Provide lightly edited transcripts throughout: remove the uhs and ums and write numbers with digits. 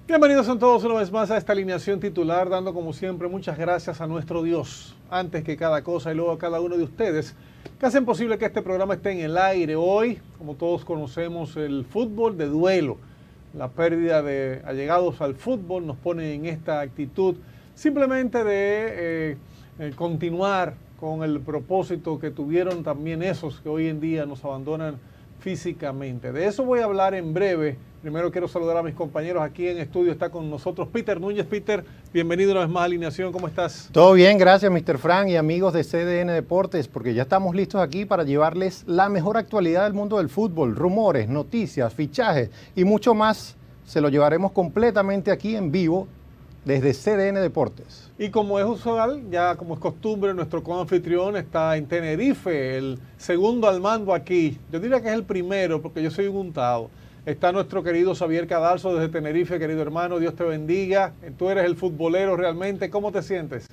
Bienvenidos a todos una vez más a esta alineación titular, dando como siempre muchas gracias a nuestro Dios, antes que cada cosa y luego a cada uno de ustedes, que hacen posible que este programa esté en el aire. Hoy, como todos conocemos, el fútbol de duelo, la pérdida de allegados al fútbol nos pone en esta actitud simplemente de continuar con el propósito que tuvieron también esos que hoy en día nos abandonan físicamente. De eso voy a hablar en breve. Primero quiero saludar a mis compañeros. Aquí en estudio está con nosotros Peter Núñez. Peter, bienvenido una vez más a Alineación. ¿Cómo estás? Todo bien, gracias Mr. Frank y amigos de CDN Deportes, porque ya estamos listos aquí para llevarles la mejor actualidad del mundo del fútbol, rumores, noticias, fichajes y mucho más. Se lo llevaremos completamente aquí en vivo desde CDN Deportes. Y como es usual, ya como es costumbre, nuestro coanfitrión está en Tenerife, el segundo al mando aquí. Yo diría que es el primero porque yo soy un untado. Está nuestro querido Xavier Cadalso desde Tenerife, querido hermano, Dios te bendiga. Tú eres el futbolero realmente, ¿cómo te sientes?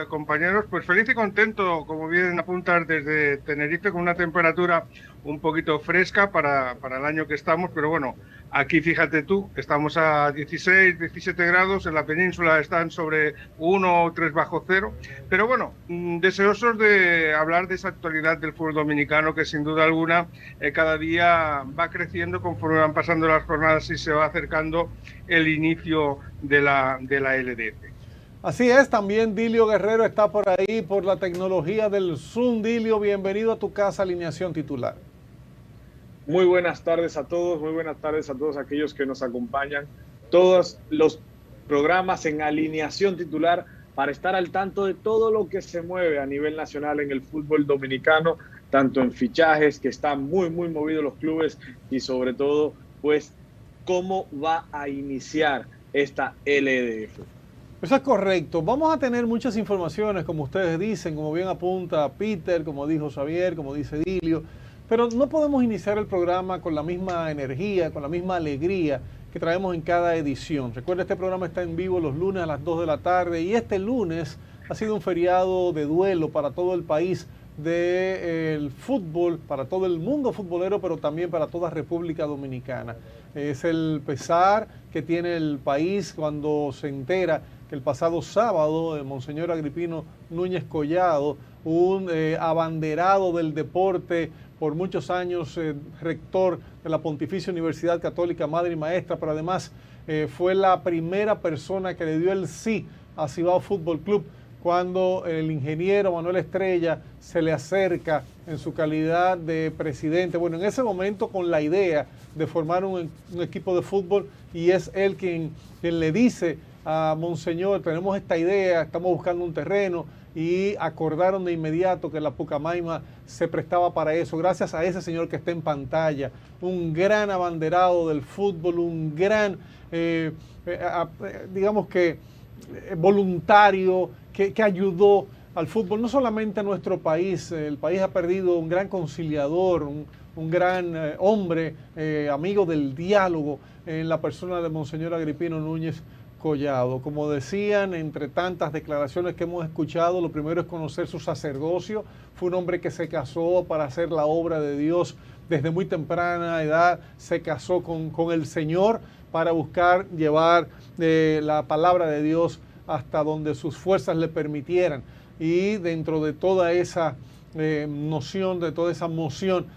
Compañeros, pues feliz y contento, como bien apuntar, desde Tenerife, con una temperatura un poquito fresca para el año que estamos, pero bueno, aquí fíjate tú, estamos a 16, 17 grados, en la península están sobre 1 o 3 bajo cero, pero bueno, deseosos de hablar de esa actualidad del fútbol dominicano que sin duda alguna cada día va creciendo conforme van pasando las jornadas y se va acercando el inicio de la LDF. Así es, también Dilio Guerrero está por ahí por la tecnología del Zoom. Dilio, bienvenido a tu casa, Alineación Titular. Muy buenas tardes a todos, muy buenas tardes a todos aquellos que nos acompañan. Todos los programas en Alineación Titular para estar al tanto de todo lo que se mueve a nivel nacional en el fútbol dominicano, tanto en fichajes, que están muy movidos los clubes, y sobre todo, pues, cómo va a iniciar esta LDF. Eso es correcto. Vamos a tener muchas informaciones, como ustedes dicen, como bien apunta Peter, como dijo Xavier, como dice Dilio, pero no podemos iniciar el programa con la misma energía, con la misma alegría que traemos en cada edición. Recuerda, este programa está en vivo los lunes a las 2 de la tarde y este lunes ha sido un feriado de duelo para todo el país del fútbol, para todo el mundo futbolero, pero también para toda República Dominicana. Es el pesar que tiene el país cuando se entera que el pasado sábado el Monseñor Agripino Núñez Collado, un abanderado del deporte, por muchos años rector de la Pontificia Universidad Católica Madre y Maestra, pero además fue la primera persona que le dio el sí a Cibao Fútbol Club, cuando el ingeniero Manuel Estrella se le acerca en su calidad de presidente. Bueno, en ese momento con la idea de formar un equipo de fútbol, y es él quien le dice a Monseñor, tenemos esta idea, estamos buscando un terreno, y acordaron de inmediato que la Pucamaima se prestaba para eso, gracias a ese señor que está en pantalla, un gran abanderado del fútbol, un gran, digamos que, voluntario, que ayudó al fútbol, no solamente a nuestro país. El país ha perdido un gran conciliador, un gran hombre, amigo del diálogo, en la persona de Monseñor Agripino Núñez Collado. Como decían, entre tantas declaraciones que hemos escuchado, lo primero es conocer su sacerdocio. Fue un hombre que se casó para hacer la obra de Dios desde muy temprana edad, se casó con el Señor para buscar llevar la palabra de Dios hasta donde sus fuerzas le permitieran. Y dentro de toda esa noción, de toda esa moción,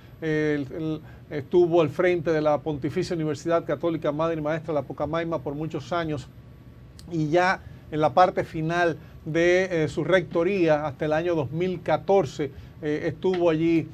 estuvo al frente de la Pontificia Universidad Católica Madre y Maestra, la Pucamaima, por muchos años, y ya en la parte final de su rectoría hasta el año 2014 estuvo allí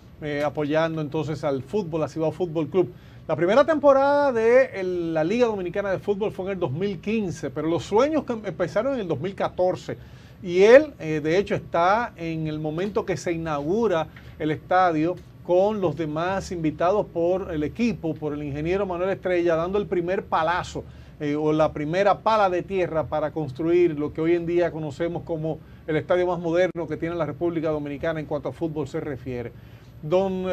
apoyando entonces al fútbol, a Cibao Fútbol Club. La primera temporada de la Liga Dominicana de Fútbol fue en el 2015, pero los sueños empezaron en el 2014. Y él, de hecho, está en el momento que se inaugura el estadio con los demás invitados por el equipo, por el ingeniero Manuel Estrella, dando el primer palazo o la primera pala de tierra para construir lo que hoy en día conocemos como el estadio más moderno que tiene la República Dominicana en cuanto a fútbol se refiere. Don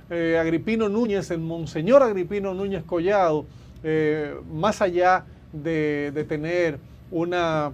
Agripino Núñez, el Monseñor Agripino Núñez Collado, más allá de tener una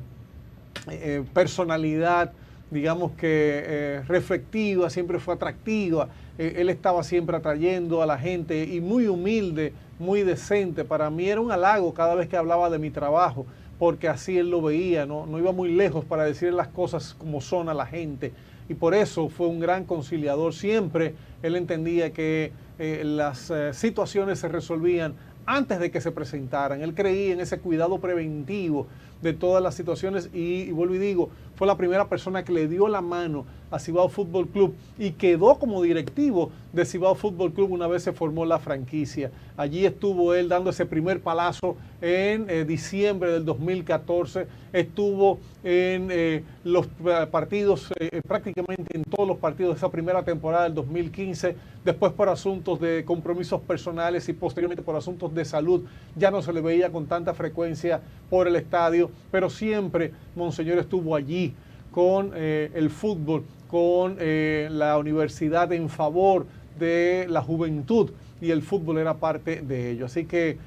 personalidad digamos que reflectiva, siempre fue atractiva. Él estaba siempre atrayendo a la gente y muy humilde, muy decente. Para mí era un halago cada vez que hablaba de mi trabajo, porque así él lo veía, no iba muy lejos para decir las cosas como son a la gente. Y por eso fue un gran conciliador. Siempre él entendía que las situaciones se resolvían antes de que se presentaran. Él creía en ese cuidado preventivo de todas las situaciones y vuelvo y digo, fue la primera persona que le dio la mano a Cibao Fútbol Club y quedó como directivo de Cibao Fútbol Club una vez se formó la franquicia. Allí estuvo él dando ese primer palazo en diciembre del 2014, estuvo en los partidos, prácticamente en todos los partidos de esa primera temporada del 2015, después por asuntos de compromisos personales y posteriormente por asuntos de salud, ya no se le veía con tanta frecuencia por el estadio, pero siempre Monseñor estuvo allí con el fútbol, con la universidad en favor de la juventud, y el fútbol era parte de ello. Así que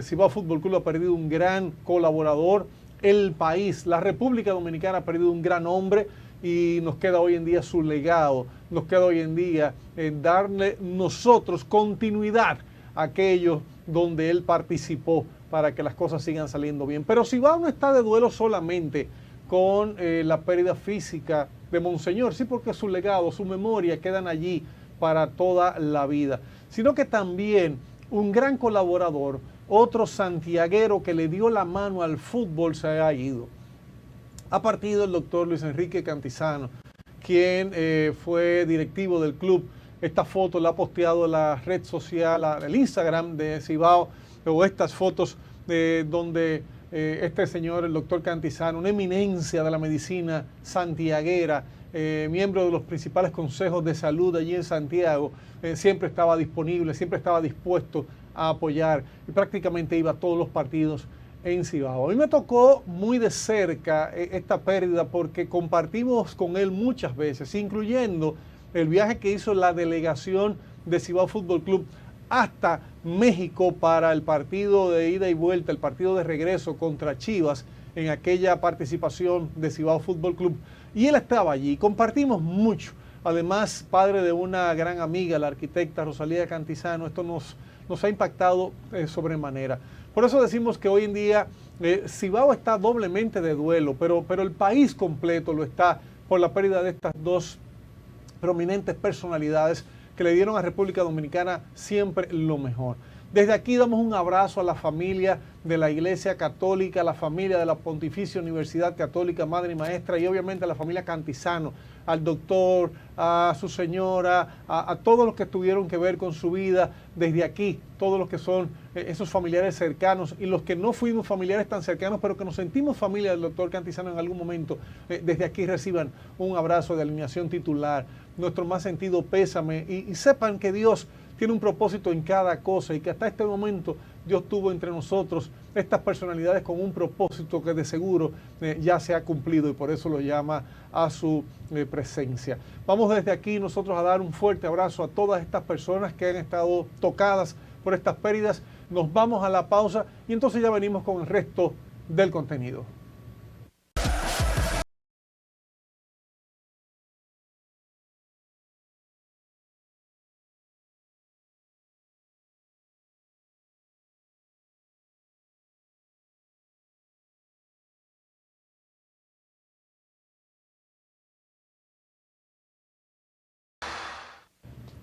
Cibao Fútbol Club ha perdido un gran colaborador, el país, la República Dominicana ha perdido un gran hombre, y nos queda hoy en día su legado, nos queda hoy en día darle nosotros continuidad a aquello donde él participó para que las cosas sigan saliendo bien. Pero Cibao no está de duelo solamente con la pérdida física de Monseñor, sí, porque su legado, su memoria quedan allí para toda la vida, sino que también un gran colaborador, otro santiaguero que le dio la mano al fútbol, se ha ido. Ha partido el doctor Luis Enrique Cantizano, quien fue directivo del club. Esta foto la ha posteado en la red social, el Instagram de Cibao, o estas fotos donde este señor, el doctor Cantizano, una eminencia de la medicina santiaguera, miembro de los principales consejos de salud allí en Santiago, siempre estaba disponible, siempre estaba dispuesto a apoyar y prácticamente iba a todos los partidos en Cibao. A mí me tocó muy de cerca esta pérdida porque compartimos con él muchas veces, incluyendo el viaje que hizo la delegación de Cibao Fútbol Club hasta México para el partido de ida y vuelta, el partido de regreso contra Chivas, en aquella participación de Cibao Fútbol Club. Y él estaba allí, compartimos mucho. Además, padre de una gran amiga, la arquitecta Rosalía Cantizano, esto nos ha impactado sobremanera. Por eso decimos que hoy en día Cibao está doblemente de duelo, pero el país completo lo está por la pérdida de estas dos prominentes personalidades que le dieron a República Dominicana siempre lo mejor. Desde aquí damos un abrazo a la familia de la Iglesia Católica, a la familia de la Pontificia Universidad Católica, Madre y Maestra, y obviamente a la familia Cantizano, al doctor, a su señora, a todos los que tuvieron que ver con su vida. Desde aquí, todos los que son esos familiares cercanos y los que no fuimos familiares tan cercanos, pero que nos sentimos familia del doctor Cantizano en algún momento, desde aquí reciban un abrazo de alineación titular, nuestro más sentido pésame y sepan que Dios tiene un propósito en cada cosa y que hasta este momento Dios tuvo entre nosotros estas personalidades con un propósito que de seguro ya se ha cumplido y por eso lo llama a su presencia. Vamos desde aquí nosotros a dar un fuerte abrazo a todas estas personas que han estado tocadas por estas pérdidas. Nos vamos a la pausa y entonces ya venimos con el resto del contenido.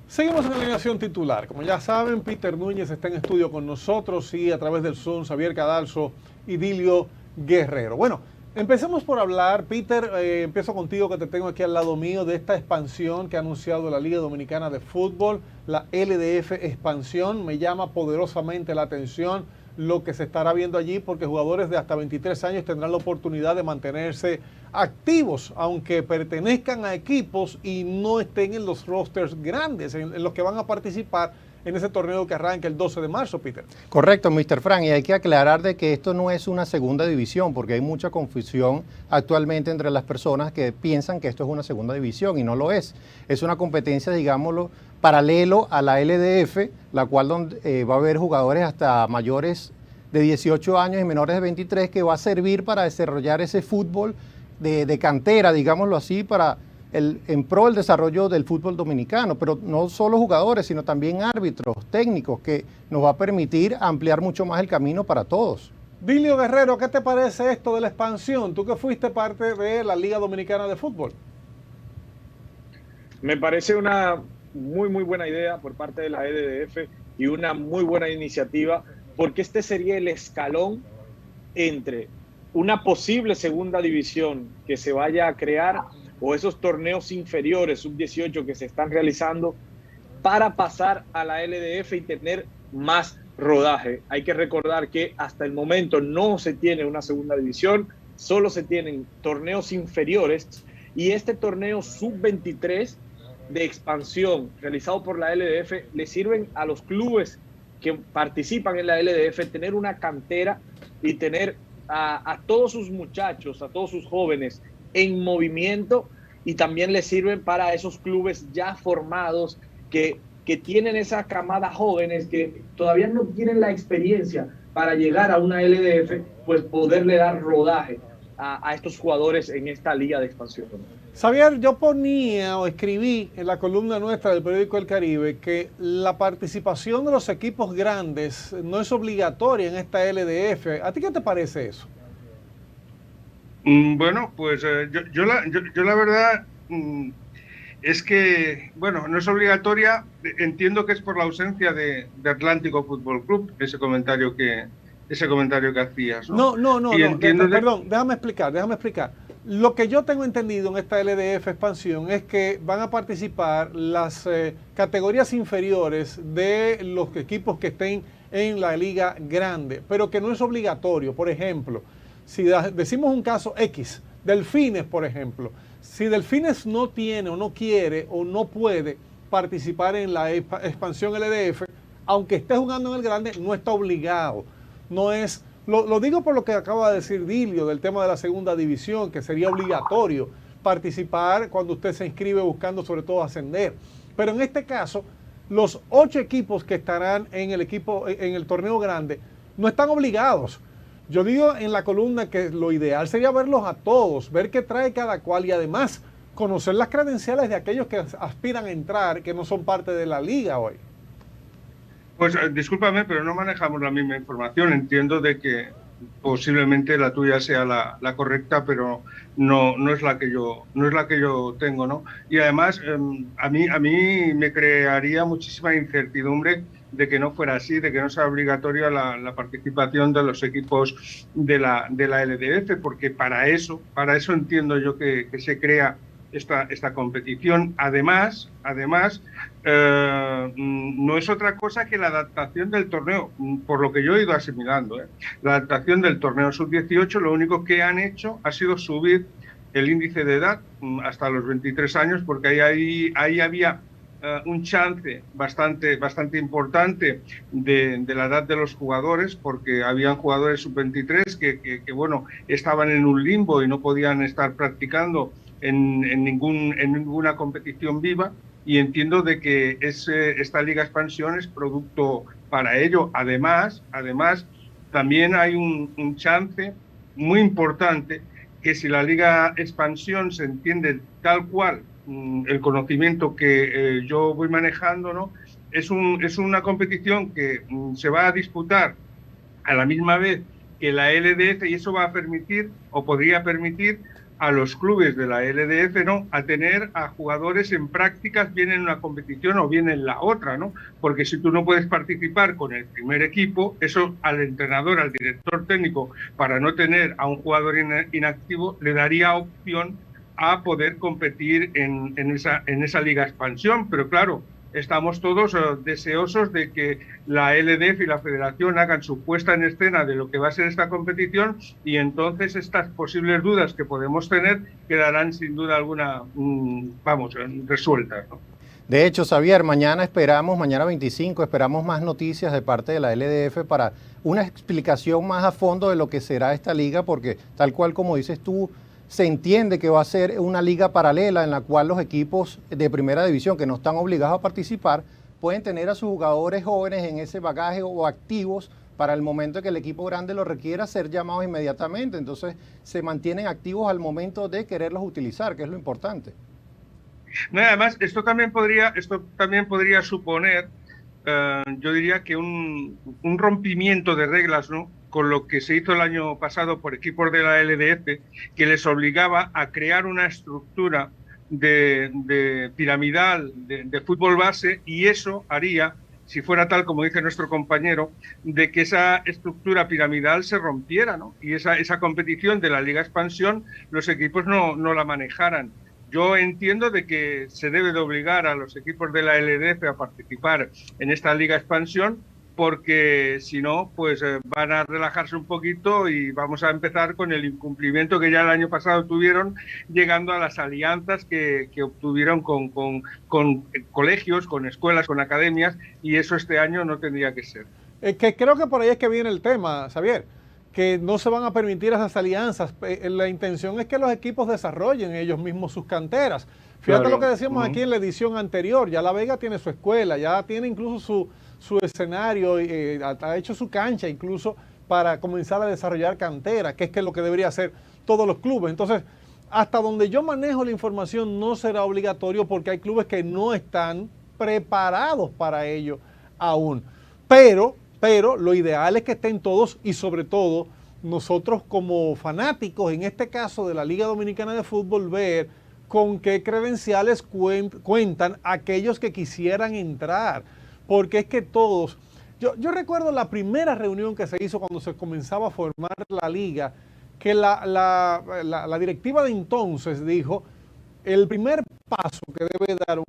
Seguimos en la alineación titular. Como ya saben, Peter Núñez está en estudio con nosotros y a través del Zoom, Xavier Cadalso y Dilio Guerrero. Bueno, empecemos por hablar, Peter, empiezo contigo que te tengo aquí al lado mío, de esta expansión que ha anunciado la Liga Dominicana de Fútbol, la LDF Expansión. Me llama poderosamente la atención lo que se estará viendo allí porque jugadores de hasta 23 años tendrán la oportunidad de mantenerse activos, aunque pertenezcan a equipos y no estén en los rosters grandes, en los que van a participar en ese torneo que arranca el 12 de marzo, Peter. Correcto, Mr. Frank, y hay que aclarar de que esto no es una segunda división, porque hay mucha confusión actualmente entre las personas que piensan que esto es una segunda división y no lo es. Es una competencia, digámoslo, paralelo a la LDF, la cual va a haber jugadores hasta mayores de 18 años y menores de 23 que va a servir para desarrollar ese fútbol de cantera, digámoslo así, en pro del desarrollo del fútbol dominicano, pero no solo jugadores, sino también árbitros, técnicos, que nos va a permitir ampliar mucho más el camino para todos. Dilio Guerrero, ¿qué te parece esto de la expansión? Tú que fuiste parte de la Liga Dominicana de Fútbol. Me parece una muy buena idea por parte de la LDF y una muy buena iniciativa, porque este sería el escalón entre una posible segunda división que se vaya a crear o esos torneos inferiores, sub-18 que se están realizando, para pasar a la LDF y tener más rodaje. Hay que recordar que hasta el momento no se tiene una segunda división, solo se tienen torneos inferiores, y este torneo sub-23 de expansión realizado por la LDF le sirven a los clubes que participan en la LDF tener una cantera y tener a todos sus muchachos, a todos sus jóvenes en movimiento, y también les sirven para esos clubes ya formados que tienen esa camada jóvenes que todavía no tienen la experiencia para llegar a una LDF, pues poderle dar rodaje a estos jugadores en esta liga de expansión. Xavier, yo ponía o escribí en la columna nuestra del periódico El Caribe que la participación de los equipos grandes no es obligatoria en esta LDF. ¿A ti qué te parece eso? Bueno, pues yo la verdad es que, bueno, no es obligatoria. Entiendo que es por la ausencia de Atlántico Fútbol Club, ese comentario que hacías, ¿no? No, perdón, déjame explicar. Lo que yo tengo entendido en esta LDF expansión es que van a participar las categorías inferiores de los equipos que estén en la liga grande, pero que no es obligatorio. Por ejemplo, si decimos un caso X, Delfines, por ejemplo, si Delfines no tiene o no quiere o no puede participar en la expansión LDF, aunque esté jugando en el grande, no está obligado. No es, lo digo por lo que acaba de decir Dilio del tema de la segunda división, que sería obligatorio participar cuando usted se inscribe buscando sobre todo ascender. Pero en este caso, los 8 equipos que estarán en el torneo grande no están obligados. Yo digo en la columna que lo ideal sería verlos a todos, ver qué trae cada cual y además conocer las credenciales de aquellos que aspiran a entrar, que no son parte de la liga hoy. Pues discúlpame, pero no manejamos la misma información. Entiendo de que posiblemente la tuya sea la correcta, pero no es la que yo tengo, ¿no? Y además a mí me crearía muchísima incertidumbre de que no fuera así, de que no sea obligatoria la participación de los equipos de la LDF, porque para eso entiendo yo que se crea esta competición. Además, no es otra cosa que la adaptación del torneo, por lo que yo he ido asimilando, la adaptación del torneo sub-18. Lo único que han hecho ha sido subir el índice de edad hasta los 23 años, porque ahí había un chance bastante importante de la edad de los jugadores, porque habían jugadores sub-23 que bueno, estaban en un limbo y no podían estar practicando en ninguna competición viva, y entiendo de que esta Liga Expansión es producto para ello. Además, también hay un chance muy importante que si la Liga Expansión se entiende tal cual el conocimiento que yo voy manejando, ¿no? Es una competición que se va a disputar a la misma vez que la LDF, y eso va a permitir, o podría permitir, a los clubes de la LDF, ¿no?, a tener a jugadores en prácticas, bien en una competición o bien en la otra, ¿no? Porque si tú no puedes participar con el primer equipo, eso al entrenador, al director técnico, para no tener a un jugador inactivo, le daría opción a poder competir en esa Liga Expansión. Pero claro, estamos todos deseosos de que la LDF y la Federación hagan su puesta en escena de lo que va a ser esta competición, y entonces estas posibles dudas que podemos tener quedarán sin duda alguna, resueltas, ¿no? De hecho, Xavier, mañana 25, esperamos más noticias de parte de la LDF para una explicación más a fondo de lo que será esta liga, porque tal cual como dices tú, se entiende que va a ser una liga paralela en la cual los equipos de primera división que no están obligados a participar pueden tener a sus jugadores jóvenes en ese bagaje o activos para el momento que el equipo grande lo requiera ser llamados inmediatamente. Entonces se mantienen activos al momento de quererlos utilizar, que es lo importante. No, además, esto también podría suponer, yo diría que un rompimiento de reglas, ¿no?, con lo que se hizo el año pasado por equipos de la LDF, que les obligaba a crear una estructura de piramidal de fútbol base, y eso haría, si fuera tal como dice nuestro compañero, de que esa estructura piramidal se rompiera, ¿no? Y esa competición de la Liga Expansión, los equipos no la manejaran. Yo entiendo de que se debe de obligar a los equipos de la LDF a participar en esta Liga Expansión, porque si no, pues van a relajarse un poquito y vamos a empezar con el incumplimiento que ya el año pasado tuvieron, llegando a las alianzas que obtuvieron con colegios, con escuelas, con academias, y eso este año no tendría que ser. Que creo que por ahí es que viene el tema, Xavier, que no se van a permitir esas alianzas. La intención es que los equipos desarrollen ellos mismos sus canteras. Fíjate lo que decíamos aquí en la edición anterior, ya La Vega tiene su escuela, ya tiene incluso su escenario, ha hecho su cancha incluso para comenzar a desarrollar cantera, que es lo que debería hacer todos los clubes. Entonces, hasta donde yo manejo la información no será obligatorio, porque hay clubes que no están preparados para ello aún. Pero lo ideal es que estén todos, y sobre todo nosotros como fanáticos, en este caso de la Liga Dominicana de Fútbol, ver con qué credenciales cuentan aquellos que quisieran entrar. Porque es que todos, yo recuerdo la primera reunión que se hizo cuando se comenzaba a formar la liga, que la directiva de entonces dijo, el primer paso que debe dar un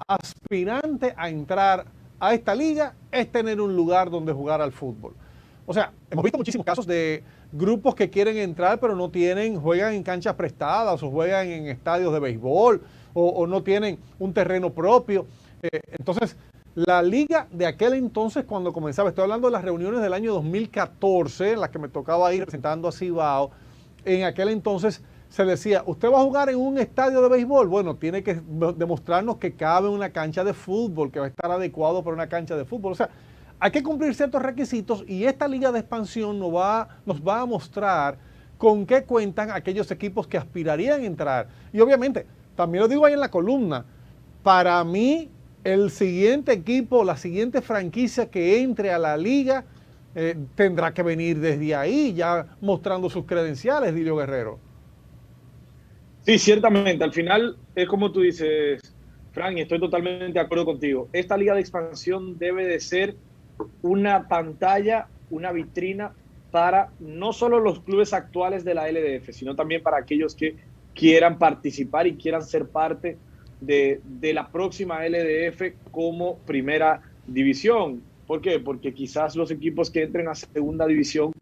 aspirante a entrar a esta liga es tener un lugar donde jugar al fútbol. O sea, hemos visto muchísimos casos de grupos que quieren entrar pero no tienen, juegan en canchas prestadas o juegan en estadios de béisbol o no tienen un terreno propio. Entonces, la liga de aquel entonces, cuando comenzaba, estoy hablando de las reuniones del año 2014, en las que me tocaba ir representando a Cibao, en aquel entonces se decía, ¿usted va a jugar en un estadio de béisbol? Bueno, tiene que demostrarnos que cabe en una cancha de fútbol, que va a estar adecuado para una cancha de fútbol. O sea, hay que cumplir ciertos requisitos, y esta liga de expansión nos va a mostrar con qué cuentan aquellos equipos que aspirarían a entrar. Y obviamente, también lo digo ahí en la columna, para mí, el siguiente equipo, la siguiente franquicia que entre a la liga tendrá que venir desde ahí, ya mostrando sus credenciales, Dilio Guerrero. Sí, ciertamente. Al final es como tú dices, Frank, y estoy totalmente de acuerdo contigo. Esta liga de expansión debe de ser una pantalla, una vitrina para no solo los clubes actuales de la LDF, sino también para aquellos que quieran participar y quieran ser parte de la próxima LDF como primera división. ¿Por qué? Porque quizás los equipos que entren a segunda división,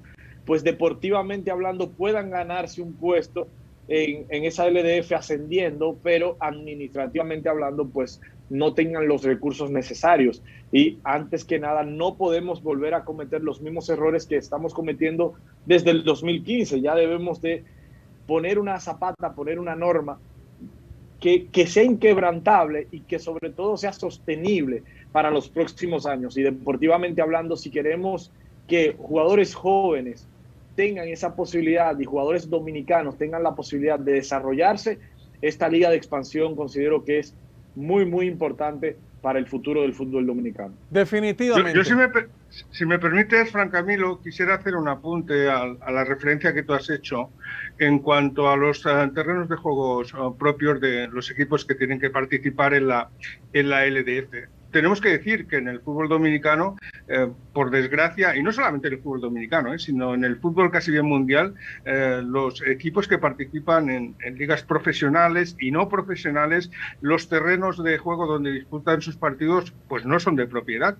pues deportivamente hablando, puedan ganarse un puesto en esa LDF ascendiendo, pero administrativamente hablando, pues no tengan los recursos necesarios. Y antes que nada, no podemos volver a cometer los mismos errores que estamos cometiendo desde el 2015. Ya debemos de poner una zapata, poner una norma que sea inquebrantable y que sobre todo sea sostenible para los próximos años. Y deportivamente hablando, si queremos que jugadores jóvenes tengan esa posibilidad y jugadores dominicanos tengan la posibilidad de desarrollarse, esta liga de expansión considero que es muy, muy importante para el futuro del fútbol dominicano. Definitivamente. Yo si me permites, Fran Camilo, quisiera hacer un apunte a la referencia que tú has hecho en cuanto a los terrenos de juegos propios de los equipos que tienen que participar en la LDF. Tenemos que decir que en el fútbol dominicano, por desgracia, y no solamente en el fútbol dominicano, sino en el fútbol casi bien mundial, los equipos que participan en ligas profesionales y no profesionales, los terrenos de juego donde disputan sus partidos, pues no son de propiedad.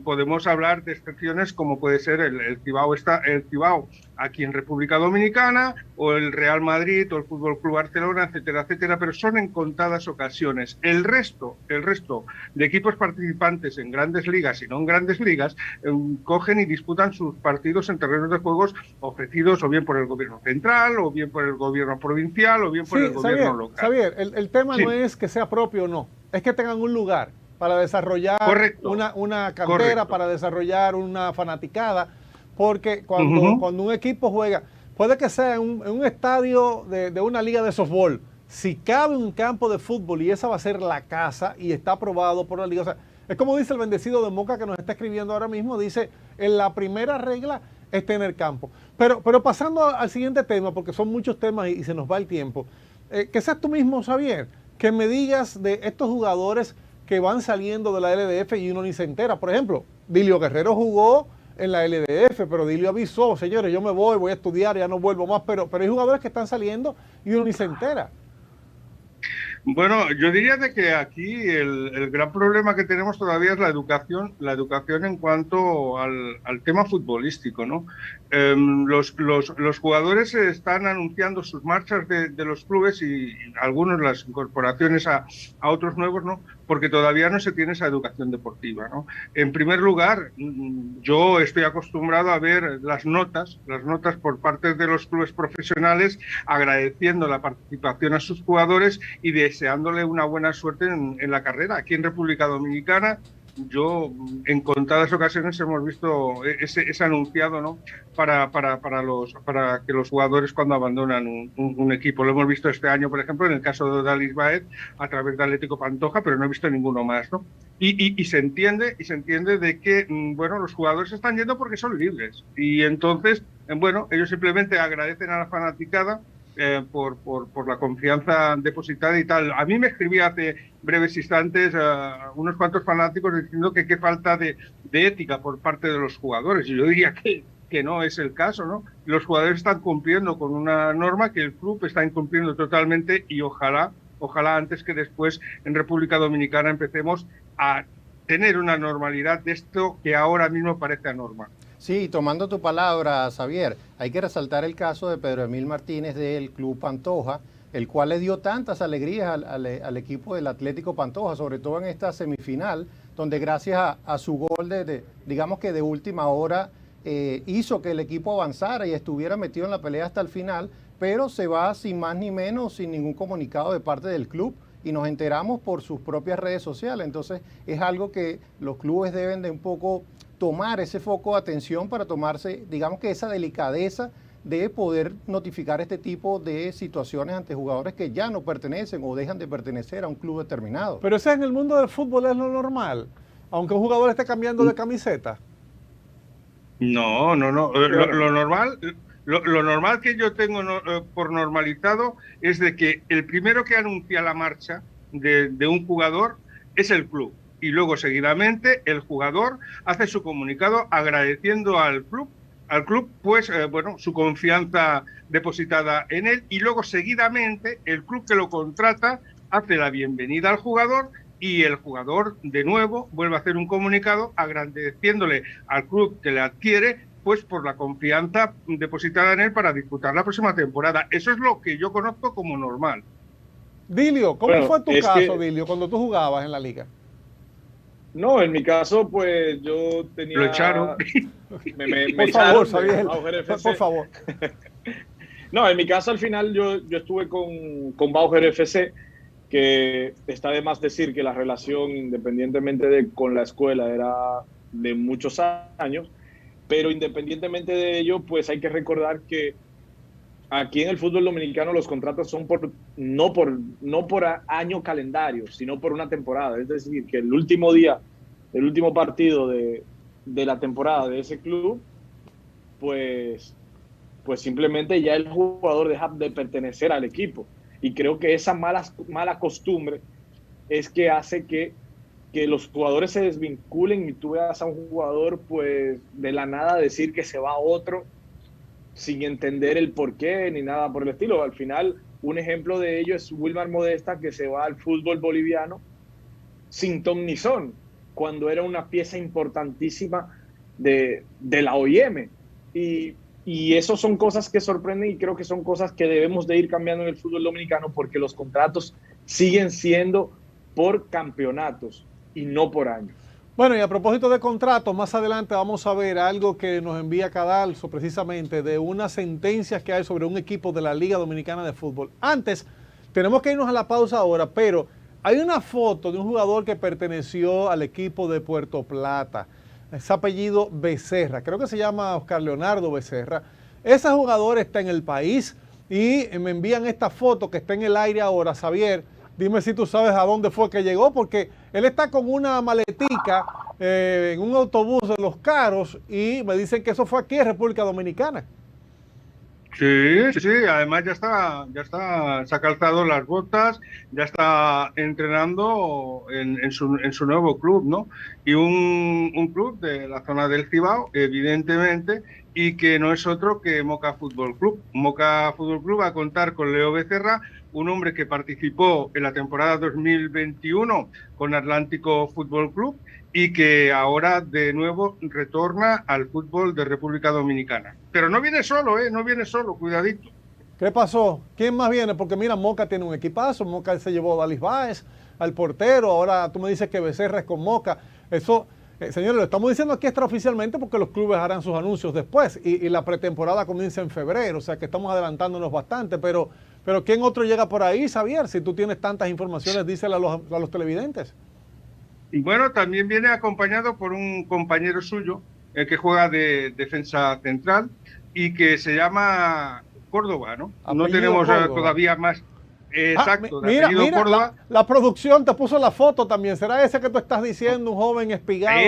Podemos hablar de excepciones como puede ser el Cibao aquí en República Dominicana, o el Real Madrid o el Fútbol Club Barcelona, etcétera, etcétera, pero son en contadas ocasiones. El resto de equipos participantes en grandes ligas y no en grandes ligas cogen y disputan sus partidos en terrenos de juegos ofrecidos o bien por el gobierno central, o bien por el gobierno provincial, o bien por el gobierno local. Xavier, el tema no es que sea propio o no, es que tengan un lugar. para desarrollar Correcto. una cantera, Correcto. para desarrollar una fanaticada, porque cuando un equipo juega, puede que sea en un estadio de una liga de softball, si cabe un campo de fútbol y esa va a ser la casa y está aprobado por la liga, o sea, es como dice el bendecido de Moca que nos está escribiendo ahora mismo, dice, en la primera regla es tener campo. Pero pasando al siguiente tema, porque son muchos temas y se nos va el tiempo, que seas tú mismo, Xavier, que me digas de estos jugadores que van saliendo de la LDF y uno ni se entera. Por ejemplo, Dilio Guerrero jugó en la LDF, pero Dilio avisó, señores, yo me voy a estudiar, ya no vuelvo más, pero hay jugadores que están saliendo y uno ni se entera. Bueno, yo diría de que aquí el gran problema que tenemos todavía es la educación en cuanto al tema futbolístico, ¿no? Los jugadores están anunciando sus marchas de los clubes y algunos las incorporaciones a otros nuevos, ¿no? Porque todavía no se tiene esa educación deportiva, ¿no? En primer lugar, yo estoy acostumbrado a ver las notas por parte de los clubes profesionales agradeciendo la participación a sus jugadores y deseándole una buena suerte en la carrera. Aquí en República Dominicana, yo en contadas ocasiones hemos visto ese anunciado, ¿no? para que los jugadores cuando abandonan un equipo. Lo hemos visto este año, por ejemplo, en el caso de Dalis Baez a través de Atlético Pantoja, pero no he visto ninguno más, ¿no? Y se entiende de que, bueno, los jugadores están yendo porque son libres. Y entonces, bueno, ellos simplemente agradecen a la fanaticada por la confianza depositada y tal. A mí me escribía hace breves instantes unos cuantos fanáticos diciendo que qué falta de ética por parte de los jugadores. Y yo diría que no es el caso, ¿no? Los jugadores están cumpliendo con una norma que el club está incumpliendo totalmente y ojalá antes que después en República Dominicana empecemos a tener una normalidad de esto que ahora mismo parece anormal. Sí, tomando tu palabra, Xavier, hay que resaltar el caso de Pedro Emil Martínez del Club Pantoja, el cual le dio tantas alegrías al equipo del Atlético Pantoja, sobre todo en esta semifinal, donde gracias a su gol digamos que de última hora, hizo que el equipo avanzara y estuviera metido en la pelea hasta el final, pero se va sin más ni menos, sin ningún comunicado de parte del club, y nos enteramos por sus propias redes sociales. Entonces es algo que los clubes deben de un poco tomar ese foco de atención para tomarse, digamos que esa delicadeza de poder notificar este tipo de situaciones ante jugadores que ya no pertenecen o dejan de pertenecer a un club determinado. Pero eso en el mundo del fútbol es lo normal, aunque un jugador esté cambiando de camiseta. No. Lo normal que yo tengo por normalizado es de que el primero que anuncia la marcha de un jugador es el club. Y luego seguidamente el jugador hace su comunicado agradeciendo al club pues bueno, su confianza depositada en él, y luego seguidamente el club que lo contrata hace la bienvenida al jugador y el jugador de nuevo vuelve a hacer un comunicado agradeciéndole al club que le adquiere pues por la confianza depositada en él para disputar la próxima temporada. Eso es lo que yo conozco como normal. Dilio, ¿cómo fue tu caso, Dilio, cuando tú jugabas en la liga? No, en mi caso, pues yo tenía... Lo echaron. Por favor, Xavier, por favor. No, en mi caso al final yo estuve con Bauer FC, que está de más decir que la relación, independientemente con la escuela, era de muchos años, pero independientemente de ello, pues hay que recordar que aquí en el fútbol dominicano los contratos son no por año calendario, sino por una temporada. Es decir, que el último partido de la temporada de ese club, pues simplemente ya el jugador deja de pertenecer al equipo. Y creo que esa mala costumbre es que hace que los jugadores se desvinculen y tú veas a un jugador pues de la nada decir que se va a otro sin entender el porqué ni nada por el estilo. Al final, un ejemplo de ello es Wilmar Modesta, que se va al fútbol boliviano sin ton ni son, cuando era una pieza importantísima de la OIM. Y eso son cosas que sorprenden, y creo que son cosas que debemos de ir cambiando en el fútbol dominicano, porque los contratos siguen siendo por campeonatos y no por años. Bueno, y a propósito de contratos, más adelante vamos a ver algo que nos envía Cadalso, precisamente de unas sentencias que hay sobre un equipo de la Liga Dominicana de Fútbol. Antes, tenemos que irnos a la pausa ahora, pero hay una foto de un jugador que perteneció al equipo de Puerto Plata. Es apellido Becerra, creo que se llama Oscar Leonardo Becerra. Ese jugador está en el país y me envían esta foto que está en el aire ahora. Xavier, dime si tú sabes a dónde fue que llegó, porque él está con una maletica en un autobús de Los Caros y me dicen que eso fue aquí en República Dominicana. Sí, sí, además se ha calzado las botas, ya está entrenando en su nuevo club, ¿no? Y un club de la zona del Cibao, evidentemente, y que no es otro que Moca Fútbol Club. Moca Fútbol Club va a contar con Leo Becerra, un hombre que participó en la temporada 2021 con Atlántico Fútbol Club y que ahora de nuevo retorna al fútbol de República Dominicana. Pero no viene solo, no viene solo, cuidadito. ¿Qué pasó? ¿Quién más viene? Porque mira, Moca tiene un equipazo, Moca se llevó a Dalis Báez, al portero, ahora tú me dices que Becerra es con Moca. Eso, señores, lo estamos diciendo aquí extraoficialmente porque los clubes harán sus anuncios después y la pretemporada comienza en febrero, o sea que estamos adelantándonos bastante, pero ¿quién otro llega por ahí, Xavier? Si tú tienes tantas informaciones, díselo a los televidentes. Y bueno, también viene acompañado por un compañero suyo, que juega de defensa central y que se llama Córdoba, ¿no? Apellido no tenemos Córdoba. Todavía más. Exacto, Mira, Córdoba. la producción te puso la foto también. ¿Será ese que tú estás diciendo, un joven espigado?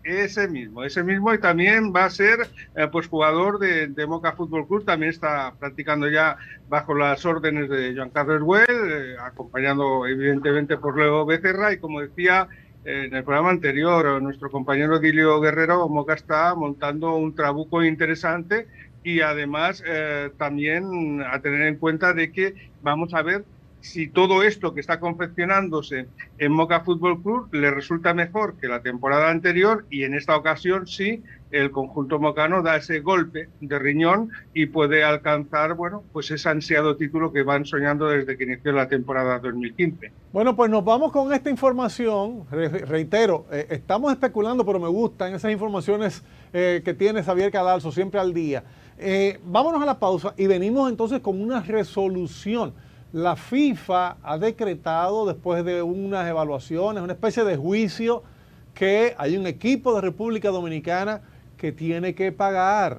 Ese mismo, y también va a ser pues jugador de Moca Fútbol Club, también está practicando ya bajo las órdenes de Joan Carlos Güell, acompañado evidentemente por Leo Becerra, y como decía en el programa anterior nuestro compañero Dilio Guerrero, Moca está montando un trabuco interesante y además también a tener en cuenta de que vamos a ver si todo esto que está confeccionándose en Moca Fútbol Club le resulta mejor que la temporada anterior, y en esta ocasión sí, el conjunto mocano da ese golpe de riñón y puede alcanzar, bueno, pues ese ansiado título que van soñando desde que inició la temporada 2015. Bueno, pues nos vamos con esta información. Reitero, estamos especulando, pero me gustan esas informaciones que tiene Xavier Cadalso, siempre al día. Vámonos a la pausa y venimos entonces con una resolución. La FIFA ha decretado, después de unas evaluaciones, una especie de juicio, que hay un equipo de República Dominicana que tiene que pagar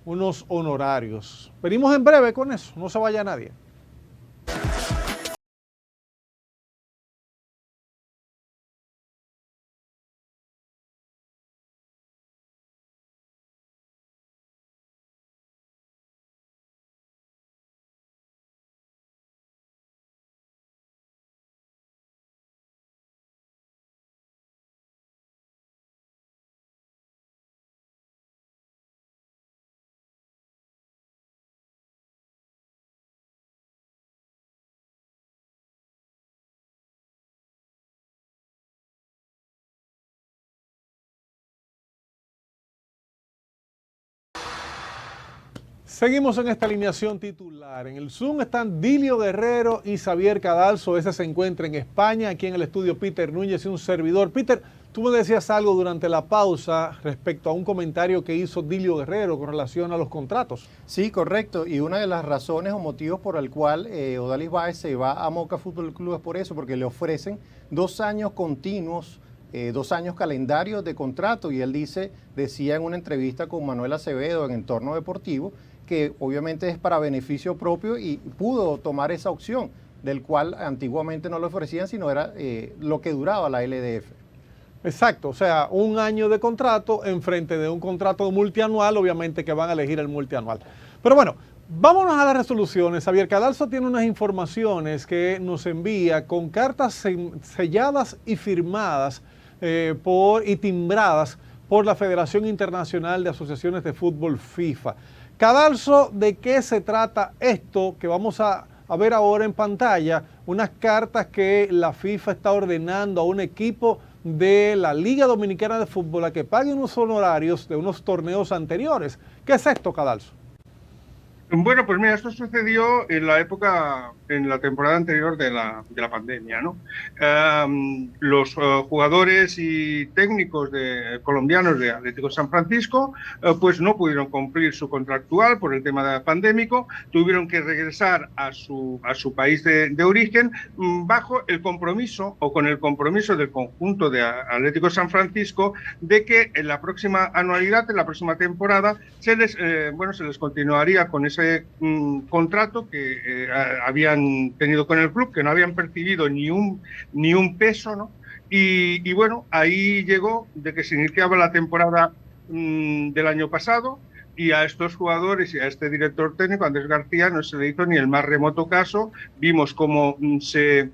unos honorarios. Venimos en breve con eso, no se vaya nadie. Seguimos en esta alineación titular. En el Zoom están Dilio Guerrero y Xavier Cadalso. Ese se encuentra en España. Aquí en el estudio Peter Núñez y un servidor. Peter, tú me decías algo durante la pausa respecto a un comentario que hizo Dilio Guerrero con relación a los contratos. Sí, correcto. Y una de las razones o motivos por el cual Odalis Báez se va a Moca Fútbol Club es por eso, porque le ofrecen 2 años continuos, 2 años calendarios de contrato. Y él decía en una entrevista con Manuel Acevedo en Entorno Deportivo, que obviamente es para beneficio propio y pudo tomar esa opción, del cual antiguamente no lo ofrecían, sino era lo que duraba la LDF. Exacto, o sea, 1 año de contrato en frente de un contrato multianual, obviamente que van a elegir el multianual. Pero bueno, vámonos a las resoluciones. Xavier Cadalso tiene unas informaciones que nos envía con cartas selladas y firmadas y timbradas por la Federación Internacional de Asociaciones de Fútbol FIFA. Cadalso, ¿de qué se trata esto que vamos a ver ahora en pantalla? Unas cartas que la FIFA está ordenando a un equipo de la Liga Dominicana de Fútbol a que pague unos honorarios de unos torneos anteriores. ¿Qué es esto, Cadalso? Bueno, pues mira, esto sucedió en la época, en la temporada anterior de la pandemia, ¿no? Los jugadores y técnicos colombianos de Atlético San Francisco, pues no pudieron cumplir su contractual por el tema pandémico, tuvieron que regresar a su país de origen bajo el compromiso o con el compromiso del conjunto de Atlético San Francisco de que en la próxima anualidad, en la próxima temporada, se les continuaría con ese contrato que habían tenido con el club, que no habían percibido ni un peso, ¿no? Y bueno, ahí llegó de que se iniciaba la temporada del año pasado, y a estos jugadores y a este director técnico, Andrés García, no se le hizo ni el más remoto caso. Vimos cómo se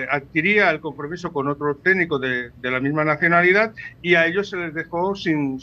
adquiría el compromiso con otro técnico de la misma nacionalidad, y a ellos se les dejó sin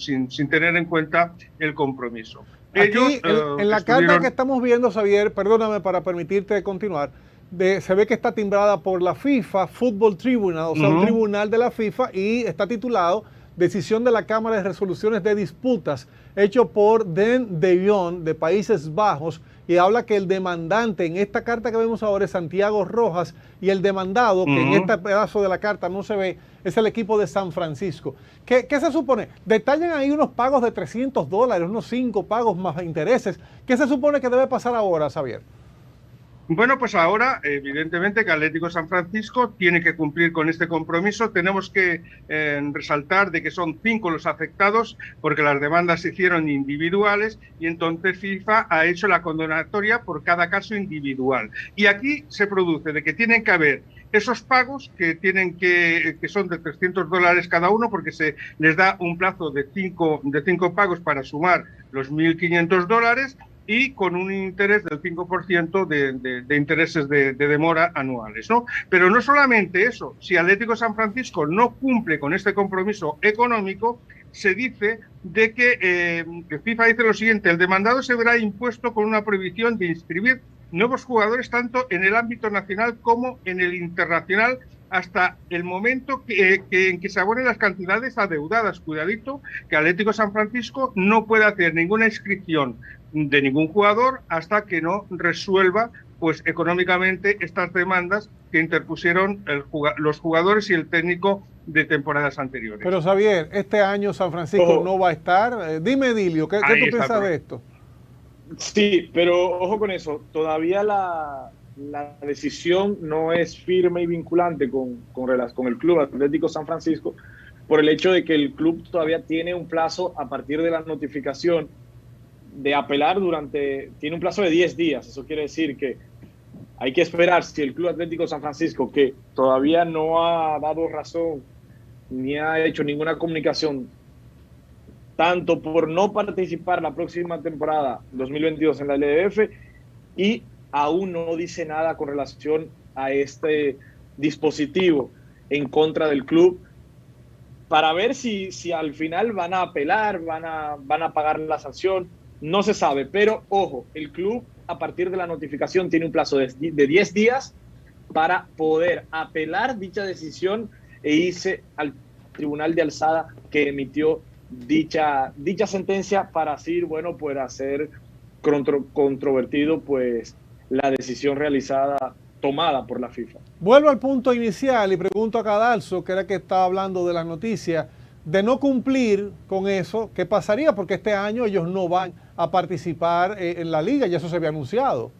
tener en cuenta el compromiso. Aquí, en la carta que estamos viendo, Xavier, perdóname para permitirte continuar, se ve que está timbrada por la FIFA Football Tribunal, o sea, un tribunal de la FIFA, y está titulado Decisión de la Cámara de Resoluciones de Disputas, hecho por Den de Jong, de Países Bajos, y habla que el demandante en esta carta que vemos ahora es Santiago Rojas, y el demandado, que en este pedazo de la carta no se ve, es el equipo de San Francisco. ¿Qué se supone? Detallan ahí unos pagos de $300, unos 5 pagos más intereses. ¿Qué se supone que debe pasar ahora, Xavier? Bueno, pues ahora, evidentemente, que Atlético San Francisco tiene que cumplir con este compromiso. Tenemos que resaltar de que son 5 los afectados, porque las demandas se hicieron individuales, y entonces FIFA ha hecho la condenatoria por cada caso individual. Y aquí se produce de que tienen que haber esos pagos que son de $300 cada uno, porque se les da un plazo de 5 pagos para sumar los $1.500, y con un interés del 5% de intereses de demora anuales, ¿no? Pero no solamente eso, si Atlético San Francisco no cumple con este compromiso económico, se dice de que FIFA dice lo siguiente: el demandado se verá impuesto con una prohibición de inscribir nuevos jugadores tanto en el ámbito nacional como en el internacional hasta el momento en que se abonen las cantidades adeudadas. Cuidadito, que Atlético San Francisco no puede hacer ninguna inscripción de ningún jugador hasta que no resuelva, pues, económicamente estas demandas que interpusieron los jugadores y el técnico de temporadas anteriores. Pero, Xavier, este año San Francisco no va a estar. Dime, Edilio, ¿qué tú piensas de esto? Sí, pero ojo con eso, todavía la decisión no es firme y vinculante con el Club Atlético San Francisco, por el hecho de que el club todavía tiene un plazo a partir de la notificación de apelar tiene un plazo de 10 días. Eso quiere decir que hay que esperar si el Club Atlético San Francisco, que todavía no ha dado razón ni ha hecho ninguna comunicación, tanto por no participar la próxima temporada 2022 en la LDF, y aún no dice nada con relación a este dispositivo en contra del club, para ver si al final van a apelar, van a pagar la sanción. No se sabe, pero ojo, el club a partir de la notificación tiene un plazo de 10 días para poder apelar dicha decisión e irse al tribunal de alzada que emitió dicha sentencia, para así, bueno, pues hacer controvertido, pues, la decisión tomada por la FIFA. Vuelvo al punto inicial y pregunto a Cadalso, que era que estaba hablando de las noticias, de no cumplir con eso, ¿qué pasaría? Porque este año ellos no van a participar en la liga, y eso se había anunciado.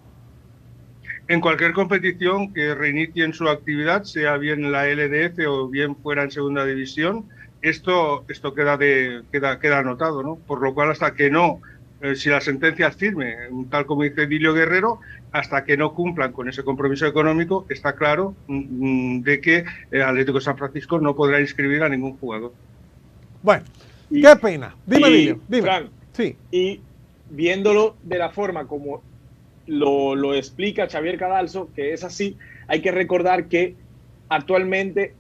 En cualquier competición que reinicien su actividad, sea bien en la LDF o bien fuera en segunda división, esto queda anotado, ¿no? Por lo cual, hasta que no, si la sentencia es firme, tal como dice Edilio Guerrero, hasta que no cumplan con ese compromiso económico, está claro de que Atlético San Francisco no podrá inscribir a ningún jugador. Bueno, qué pena. Dime, Edilio, dime. Frank, sí. Y viéndolo de la forma como lo explica Xavier Cadalso, que es así, hay que recordar que actualmente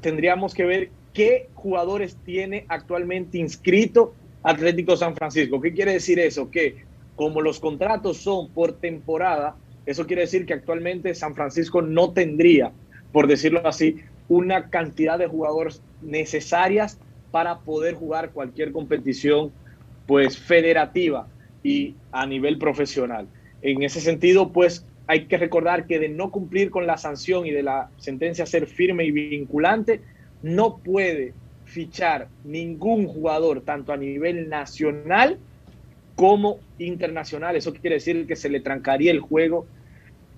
tendríamos que ver qué jugadores tiene actualmente inscrito Atlético San Francisco. ¿Qué quiere decir eso? Que como los contratos son por temporada, eso quiere decir que actualmente San Francisco no tendría, por decirlo así, una cantidad de jugadores necesarias para poder jugar cualquier competición, pues, federativa. y a nivel profesional. En ese sentido, pues hay que recordar que de no cumplir con la sanción y de la sentencia ser firme y vinculante, no puede fichar ningún jugador, tanto a nivel nacional como internacional. Eso quiere decir que se le trancaría el juego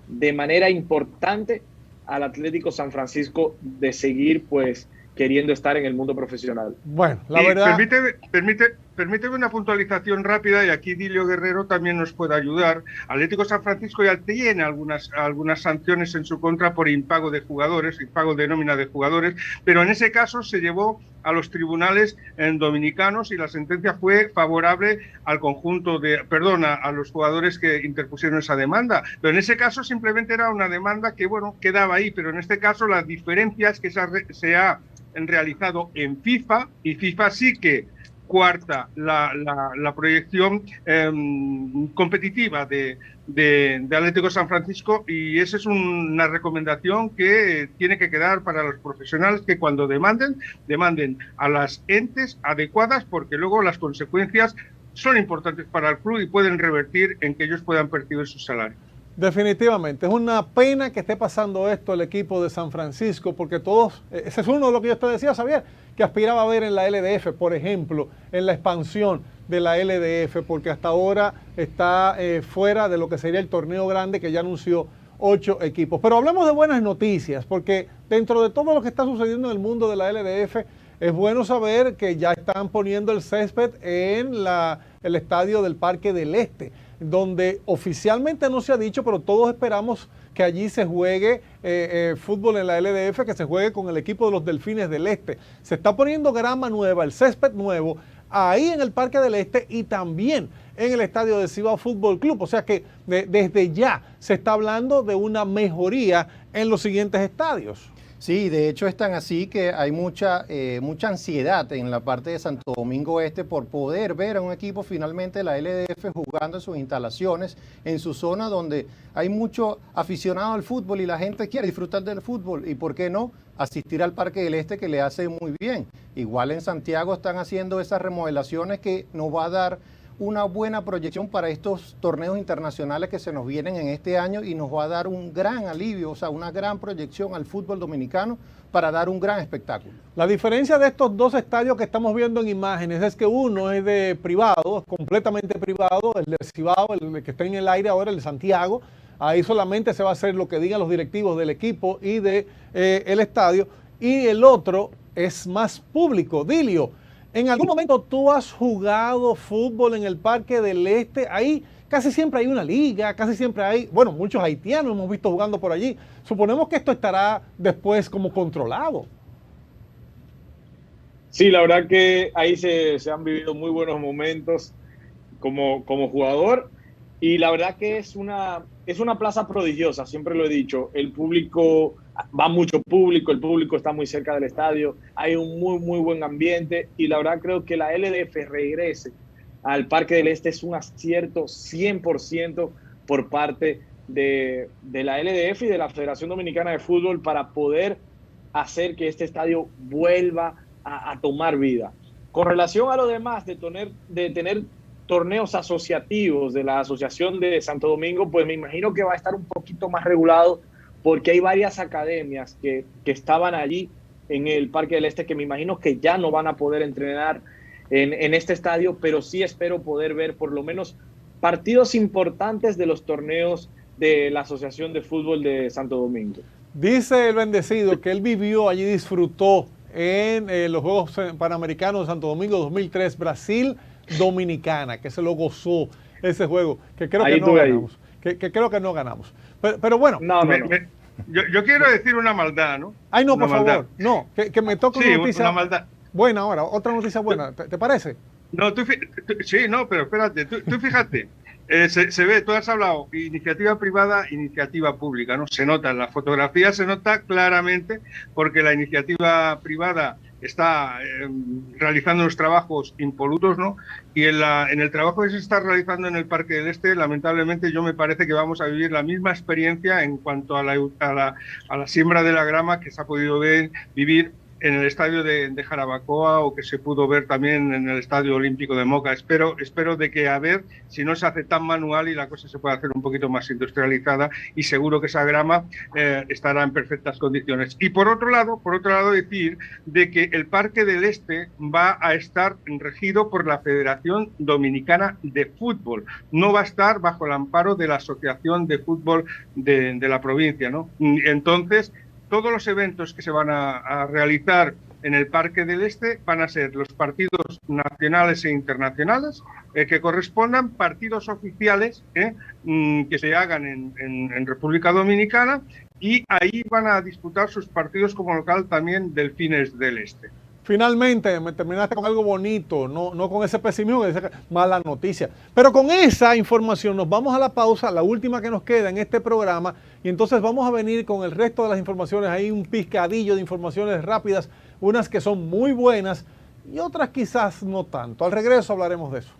de manera importante al Atlético San Francisco de seguir pues queriendo estar en el mundo profesional. Bueno, la verdad... Permíteme una puntualización rápida, y aquí Dilio Guerrero también nos puede ayudar. Atlético San Francisco ya tiene algunas sanciones en su contra por impago de jugadores, impago de nómina de jugadores, pero en ese caso se llevó a los tribunales dominicanos y la sentencia fue favorable al conjunto a los jugadores que interpusieron esa demanda. Pero en ese caso simplemente era una demanda que, bueno, quedaba ahí, pero en este caso las diferencias que se ha realizado en FIFA, y FIFA sí que cuarta la proyección competitiva de Atlético San Francisco, y esa es una recomendación que tiene que quedar para los profesionales, que cuando demanden a las entes adecuadas, porque luego las consecuencias son importantes para el club y pueden revertir en que ellos puedan percibir su salario. Definitivamente, es una pena que esté pasando esto el equipo de San Francisco, porque todos, ese es uno de lo que yo te decía, Xavier, que aspiraba a ver en la LDF, por ejemplo, en la expansión de la LDF, porque hasta ahora está fuera de lo que sería el torneo grande, que ya anunció 8 equipos. Pero hablemos de buenas noticias, porque dentro de todo lo que está sucediendo en el mundo de la LDF, es bueno saber que ya están poniendo el césped en el estadio del Parque del Este, donde oficialmente no se ha dicho, pero todos esperamos que allí se juegue fútbol en la LDF, que se juegue con el equipo de los Delfines del Este. Se está poniendo grama nueva, el césped nuevo, ahí en el Parque del Este y también en el estadio de Cibao Fútbol Club. O sea que desde ya se está hablando de una mejoría en los siguientes estadios. Sí, de hecho es tan así que hay mucha ansiedad en la parte de Santo Domingo Este por poder ver a un equipo finalmente de la LDF jugando en sus instalaciones, en su zona donde hay mucho aficionado al fútbol y la gente quiere disfrutar del fútbol, y por qué no asistir al Parque del Este, que le hace muy bien. Igual en Santiago están haciendo esas remodelaciones que nos va a dar una buena proyección para estos torneos internacionales que se nos vienen en este año, y nos va a dar un gran alivio, o sea, una gran proyección al fútbol dominicano para dar un gran espectáculo. La diferencia de estos dos estadios que estamos viendo en imágenes es que uno es de privado, completamente privado, el de Cibao, el que está en el aire ahora, el de Santiago. Ahí solamente se va a hacer lo que digan los directivos del equipo y de el estadio, y el otro es más público. Dilio, ¿en algún momento tú has jugado fútbol en el Parque del Este? Ahí casi siempre hay una liga, casi siempre hay, bueno, muchos haitianos hemos visto jugando por allí. Suponemos que esto estará después como controlado. Sí, la verdad que ahí se han vivido muy buenos momentos como jugador, y la verdad que es una plaza prodigiosa, siempre lo he dicho. El público, va mucho público, el público está muy cerca del estadio, hay un muy buen ambiente, y la verdad creo que la LDF regrese al Parque del Este es un acierto 100% por parte de la LDF y de la Federación Dominicana de Fútbol para poder hacer que este estadio vuelva a tomar vida. Con relación a lo demás de tener torneos asociativos de la Asociación de Santo Domingo, pues me imagino que va a estar un poquito más regulado, porque hay varias academias que estaban allí en el Parque del Este que me imagino que ya no van a poder entrenar en este estadio, pero sí espero poder ver por lo menos partidos importantes de los torneos de la Asociación de Fútbol de Santo Domingo. Dice el bendecido que él vivió allí, disfrutó en los Juegos Panamericanos de Santo Domingo 2003, Brasil-Dominicana, que se lo gozó ese juego, que creo que no ganamos. Que creo que no ganamos. Pero bueno. Yo quiero decir una maldad, ¿no? Ay, no, una por maldad. favor. No, que me toque una noticia. Una maldad. Buena ahora, otra noticia buena. ¿Te parece? No, sí, no, pero espérate. Tú fíjate. Se ve, tú has hablado iniciativa privada, iniciativa pública, ¿no? Se nota, en la fotografía se nota claramente, porque la iniciativa privada está realizando unos trabajos impolutos, ¿no? Y en el trabajo que se está realizando en el Parque del Este, lamentablemente yo me parece que vamos a vivir la misma experiencia en cuanto a la siembra de la grama que se ha podido vivir en el estadio de Jarabacoa o que se pudo ver también en el Estadio Olímpico de Moca. Espero de que, a ver si no se hace tan manual y la cosa se puede hacer un poquito más industrializada, y seguro que esa grama estará en perfectas condiciones. Y por otro lado decir de que el Parque del Este va a estar regido por la Federación Dominicana de Fútbol, no va a estar bajo el amparo de la Asociación de Fútbol de la provincia, ¿no? Entonces, todos los eventos que se van a realizar en el Parque del Este van a ser los partidos nacionales e internacionales que correspondan, partidos oficiales que se hagan en República Dominicana, y ahí van a disputar sus partidos como local también Delfines del Este. Finalmente, me terminaste con algo bonito, no con ese pesimismo, esa mala noticia. Pero con esa información nos vamos a la pausa, la última que nos queda en este programa, y entonces vamos a venir con el resto de las informaciones. Hay un picadillo de informaciones rápidas, unas que son muy buenas y otras quizás no tanto. Al regreso hablaremos de eso.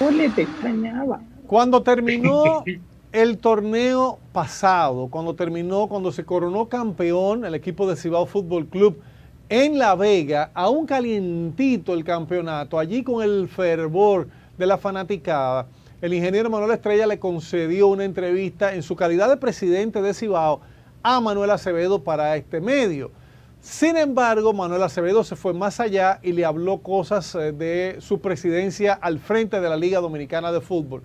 Ole, te extrañaba. Cuando terminó el torneo pasado, cuando se coronó campeón el equipo de Cibao Fútbol Club en La Vega, aún calientito el campeonato, allí con el fervor de la fanaticada, el ingeniero Manuel Estrella le concedió una entrevista en su calidad de presidente de Cibao a Manuel Acevedo para este medio. Sin embargo, Manuel Acevedo se fue más allá y le habló cosas de su presidencia al frente de la Liga Dominicana de Fútbol.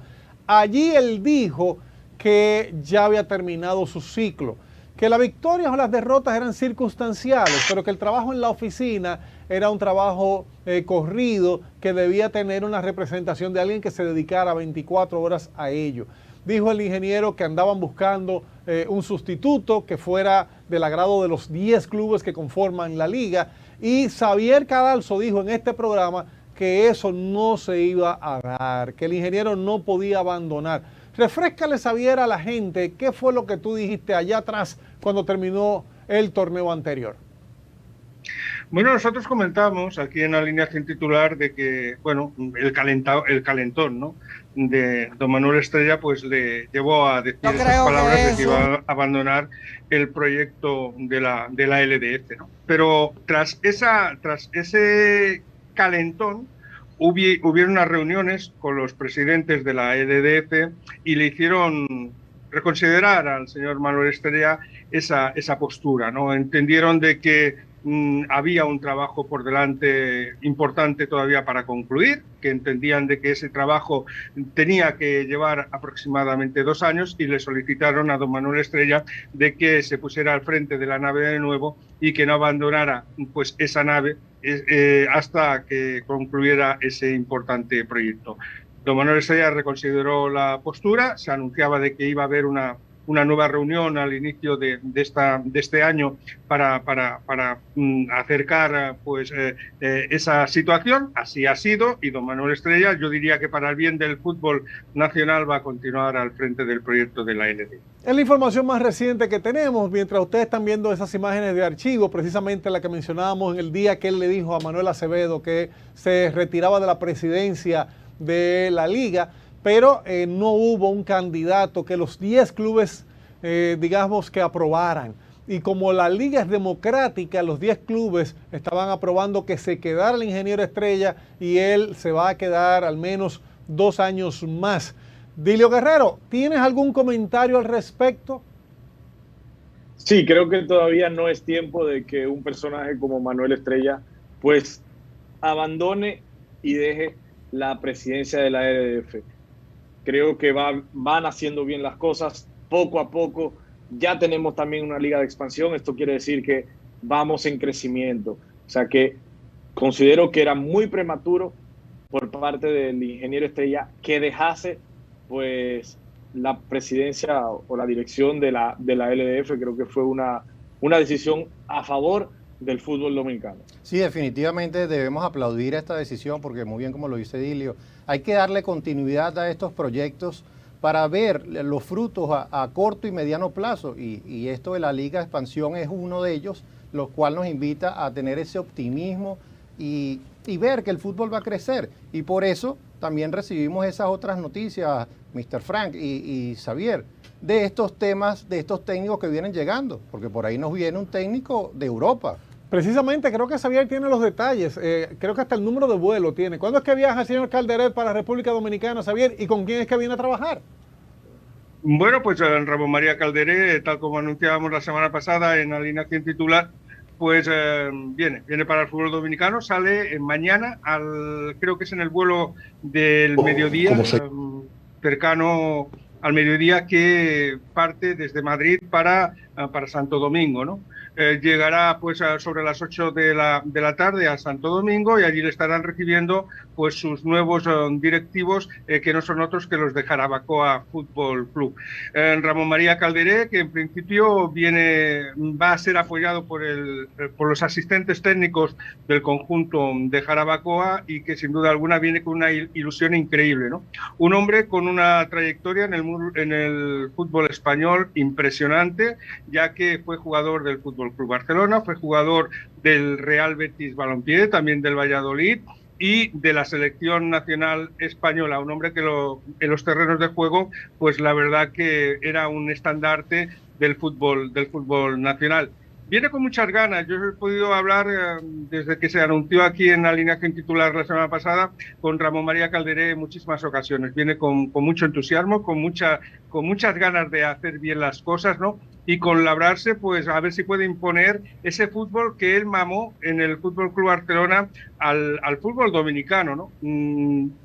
Allí él dijo que ya había terminado su ciclo, que las victorias o las derrotas eran circunstanciales, pero que el trabajo en la oficina era un trabajo corrido, que debía tener una representación de alguien que se dedicara 24 horas a ello. Dijo el ingeniero que andaban buscando un sustituto que fuera del agrado de los 10 clubes que conforman la liga, y Xavier Cadalso dijo en este programa que eso no se iba a dar, que el ingeniero no podía abandonar. Refréscale, Xavier, a la gente qué fue lo que tú dijiste allá atrás cuando terminó el torneo anterior. Bueno, nosotros comentamos aquí en la alineación titular de que, bueno, el calentón, ¿no?, de don Manuel Estrella, pues le llevó a decir esas palabras de que iba a abandonar el proyecto de la LDF, ¿no? Pero tras ese calentón hubieron unas reuniones con los presidentes de la LDF y le hicieron reconsiderar al señor Manuel Estrella esa postura, ¿no? Entendieron de que había un trabajo por delante importante todavía para concluir, que entendían de que ese trabajo tenía que llevar aproximadamente 2 años, y le solicitaron a don Manuel Estrella de que se pusiera al frente de la nave de nuevo y que no abandonara pues esa nave hasta que concluyera ese importante proyecto. Don Manuel Estrella reconsideró la postura, se anunciaba de que iba a haber una nueva reunión al inicio de este año para acercar pues esa situación. Así ha sido, y don Manuel Estrella, yo diría que para el bien del fútbol nacional, va a continuar al frente del proyecto de la LD. Es la información más reciente que tenemos, mientras ustedes están viendo esas imágenes de archivo, precisamente la que mencionábamos en el día que él le dijo a Manuel Acevedo que se retiraba de la presidencia de la liga, pero no hubo un candidato que los 10 clubes, digamos, que aprobaran. Y como la liga es democrática, los 10 clubes estaban aprobando que se quedara el ingeniero Estrella, y él se va a quedar al menos 2 años más. Dilio Guerrero, ¿tienes algún comentario al respecto? Sí, creo que todavía no es tiempo de que un personaje como Manuel Estrella pues abandone y deje la presidencia de la LDF. Creo que van haciendo bien las cosas poco a poco. Ya tenemos también una liga de expansión. Esto quiere decir que vamos en crecimiento. O sea que considero que era muy prematuro por parte del ingeniero Estrella que dejase pues la presidencia o la dirección de la LDF. Creo que fue una decisión a favor del fútbol dominicano. Sí, definitivamente debemos aplaudir esta decisión porque, muy bien como lo dice Dilio, hay que darle continuidad a estos proyectos para ver los frutos a corto y mediano plazo, y esto de la Liga de Expansión es uno de ellos, lo cual nos invita a tener ese optimismo y ver que el fútbol va a crecer, y por eso también recibimos esas otras noticias, Mr. Frank y Xavier, de estos temas, de estos técnicos que vienen llegando, porque por ahí nos viene un técnico de Europa. Precisamente, creo que Xavier tiene los detalles, creo que hasta el número de vuelo tiene. ¿Cuándo es que viaja el señor Calderé para República Dominicana, Xavier? ¿Y con quién es que viene a trabajar? Bueno, pues Ramón María Calderé, tal como anunciábamos la semana pasada en alineación titular, pues viene para el fútbol dominicano, sale mañana, creo que es en el vuelo del mediodía, cercano al mediodía, que parte desde Madrid para Santo Domingo, ¿no? Llegará pues sobre las 8 de la tarde a Santo Domingo, y allí le estarán recibiendo pues sus nuevos directivos, que no son otros que los de Jarabacoa Fútbol Club. Ramón María Calderé, que en principio va a ser apoyado por los asistentes técnicos del conjunto de Jarabacoa, y que sin duda alguna viene con una ilusión increíble, ¿no? Un hombre con una trayectoria en el fútbol español impresionante, ya que fue jugador del Fútbol Club Barcelona, fue jugador del Real Betis Balompié, también del Valladolid y de la selección nacional española. Un hombre que en los terrenos de juego, pues la verdad que era un estandarte del fútbol nacional. Viene con muchas ganas. Yo he podido hablar desde que se anunció aquí en la alineación titular la semana pasada con Ramón María Calderé en muchísimas ocasiones. Viene con mucho entusiasmo, con muchas ganas de hacer bien las cosas, ¿no? Y con labrarse, pues a ver si puede imponer ese fútbol que él mamó en el Fútbol Club Barcelona al fútbol dominicano, ¿no?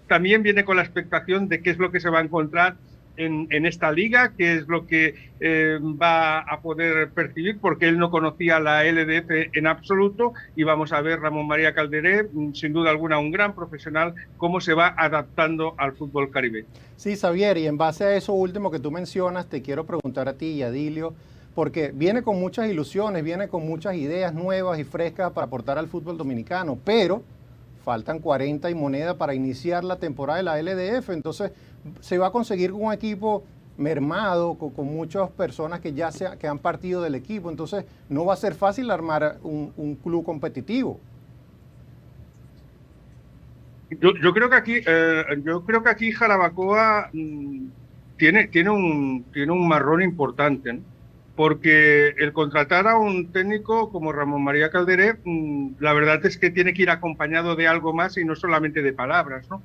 También viene con la expectación de qué es lo que se va a encontrar en esta liga, qué es lo que va a poder percibir, porque él no conocía la LDF en absoluto, y vamos a ver Ramón María Calderé, sin duda alguna un gran profesional, cómo se va adaptando al fútbol caribeño. Sí, Xavier, y en base a eso último que tú mencionas, te quiero preguntar a ti y a Dilio, porque viene con muchas ilusiones, viene con muchas ideas nuevas y frescas para aportar al fútbol dominicano, pero faltan 40 y moneda para iniciar la temporada de la LDF, entonces se va a conseguir un equipo mermado, con muchas personas que ya que han partido del equipo, entonces no va a ser fácil armar un club competitivo. Yo creo que aquí Jarabacoa tiene un marrón importante, ¿no? Porque el contratar a un técnico como Ramón María Calderé, la verdad es que tiene que ir acompañado de algo más y no solamente de palabras, ¿no?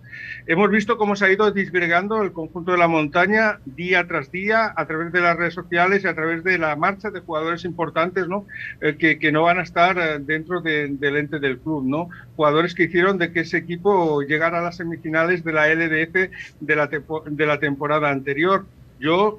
Hemos visto cómo se ha ido disgregando el conjunto de la montaña día tras día a través de las redes sociales y a través de la marcha de jugadores importantes, ¿no? Que no van a estar dentro del ente del club, ¿no? Jugadores que hicieron de que ese equipo llegara a las semifinales de la LDF de la temporada anterior. Yo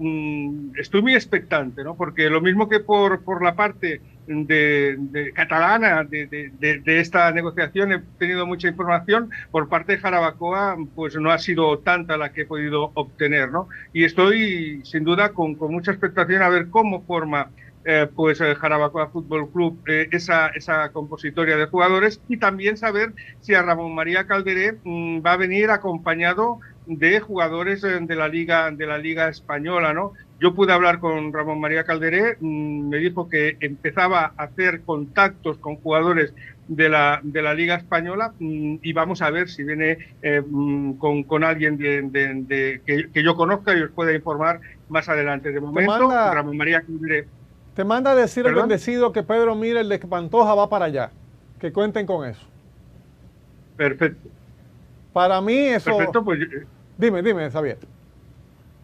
estoy muy expectante, ¿no? Porque lo mismo que por la parte de catalana de esta negociación he tenido mucha información, por parte de Jarabacoa pues no ha sido tanta la que he podido obtener, ¿no? Y estoy sin duda con mucha expectación a ver cómo forma pues Jarabacoa Fútbol Club esa compositoria de jugadores, y también saber si a Ramón María Calderé va a venir acompañado de jugadores de la liga española, ¿no? Yo pude hablar con Ramón María Calderé, me dijo que empezaba a hacer contactos con jugadores de la liga española, y vamos a ver si viene con alguien que yo conozca y os pueda informar más adelante. De momento, Ramón María Calderé. Te manda a decir ¿Perdón? el bendecido que Pedro Mira, el de Pantoja, va para allá. Que cuenten con eso. Perfecto. Para mí eso... Perfecto, pues... Dime, Xavier.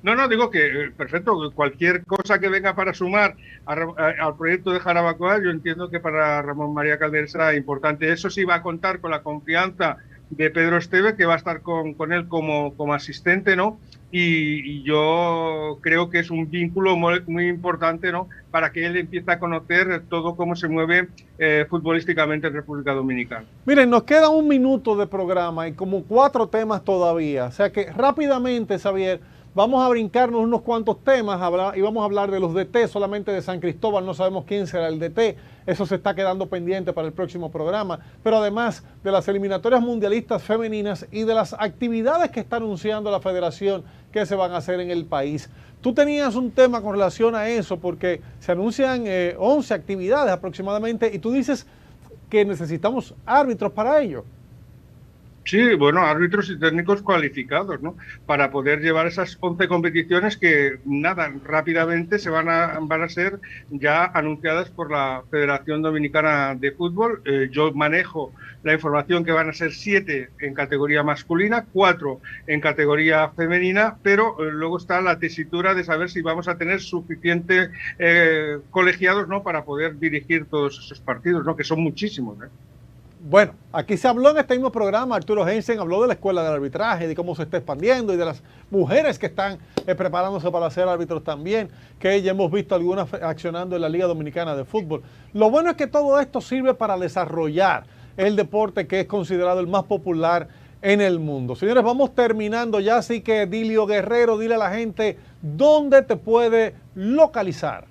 No, digo que perfecto, cualquier cosa que venga para sumar al proyecto de Jarabacoa, yo entiendo que para Ramón María Calderé será importante. Eso sí va a contar con la confianza de Pedro Esteve, que va a estar con él como asistente, ¿no? Y yo creo que es un vínculo muy importante, ¿no? Para que él empiece a conocer todo cómo se mueve futbolísticamente en República Dominicana. Miren, nos queda un minuto de programa y como 4 temas todavía. O sea que rápidamente, Xavier, vamos a brincarnos unos cuantos temas y vamos a hablar de los DT, solamente de San Cristóbal, no sabemos quién será el DT, eso se está quedando pendiente para el próximo programa, pero además de las eliminatorias mundialistas femeninas y de las actividades que está anunciando la federación que se van a hacer en el país. Tú tenías un tema con relación a eso, porque se anuncian 11 actividades aproximadamente, y tú dices que necesitamos árbitros para ello. Sí, bueno, árbitros y técnicos cualificados, ¿no? Para poder llevar esas 11 competiciones que, nada, rápidamente van a ser ya anunciadas por la Federación Dominicana de Fútbol. Yo manejo la información que van a ser 7 en categoría masculina, 4 en categoría femenina, pero luego está la tesitura de saber si vamos a tener suficientes colegiados, ¿no? Para poder dirigir todos esos partidos, ¿no? Que son muchísimos, ¿eh? Bueno, aquí se habló en este mismo programa, Arturo Hensen habló de la escuela del arbitraje, de cómo se está expandiendo y de las mujeres que están preparándose para ser árbitros también, que ya hemos visto algunas accionando en la Liga Dominicana de Fútbol. Lo bueno es que todo esto sirve para desarrollar el deporte que es considerado el más popular en el mundo. Señores, vamos terminando ya, así que Dilio Guerrero, dile a la gente dónde te puede localizar.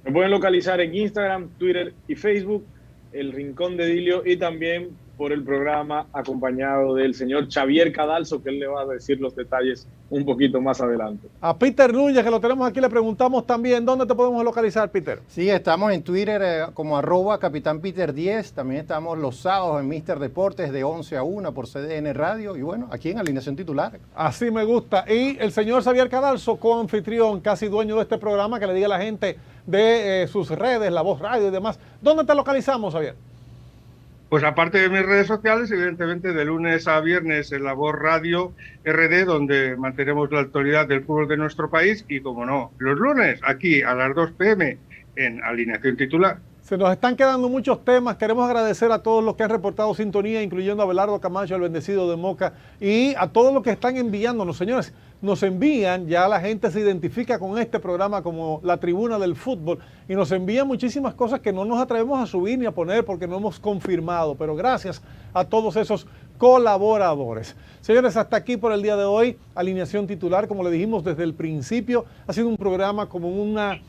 Me pueden localizar en Instagram, Twitter y Facebook, El Rincón de Dilio, y también por el programa acompañado del señor Xavier Cadalso, que él le va a decir los detalles un poquito más adelante. A Peter Núñez, que lo tenemos aquí, le preguntamos también, ¿dónde te podemos localizar, Peter? Sí, estamos en Twitter como @CapitánPeter10, también estamos los sábados en Mister Deportes de 11 a 1 por CDN Radio, y bueno, aquí en Alineación Titular. Así me gusta. Y el señor Xavier Cadalso, coanfitrión, casi dueño de este programa, que le diga a la gente de sus redes, La Voz Radio y demás. ¿Dónde te localizamos, Xavier? Pues aparte de mis redes sociales, evidentemente de lunes a viernes en La Voz Radio RD, donde mantenemos la actualidad del fútbol de nuestro país, y como no, los lunes aquí a las 2 p.m. en Alineación Titular. Se nos están quedando muchos temas. Queremos agradecer a todos los que han reportado sintonía, incluyendo a Abelardo Camacho, el bendecido de Moca, y a todos los que están enviándonos. Señores, nos envían, ya la gente se identifica con este programa como la tribuna del fútbol, y nos envían muchísimas cosas que no nos atrevemos a subir ni a poner porque no hemos confirmado, pero gracias a todos esos colaboradores. Señores, hasta aquí por el día de hoy. Alineación Titular, como le dijimos desde el principio, ha sido un programa como una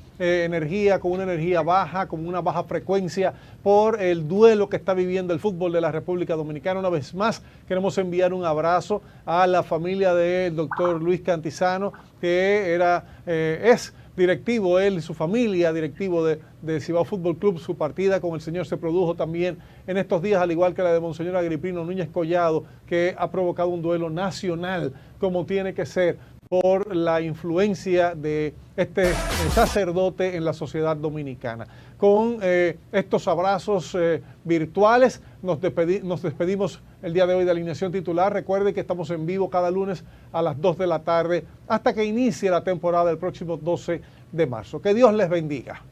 con una energía baja, con una baja frecuencia por el duelo que está viviendo el fútbol de la República Dominicana. Una vez más, queremos enviar un abrazo a la familia del doctor Luis Cantizano, que es directivo, él y su familia, directivo de Cibao Fútbol Club. Su partida con el señor se produjo también en estos días, al igual que la de Monseñor Agripino Núñez Collado, que ha provocado un duelo nacional, como tiene que ser, por la influencia de este sacerdote en la sociedad dominicana. Con estos abrazos virtuales nos despedimos el día de hoy de Alineación Titular. Recuerde que estamos en vivo cada lunes a las 2 de la tarde hasta que inicie la temporada el próximo 12 de marzo. Que Dios les bendiga.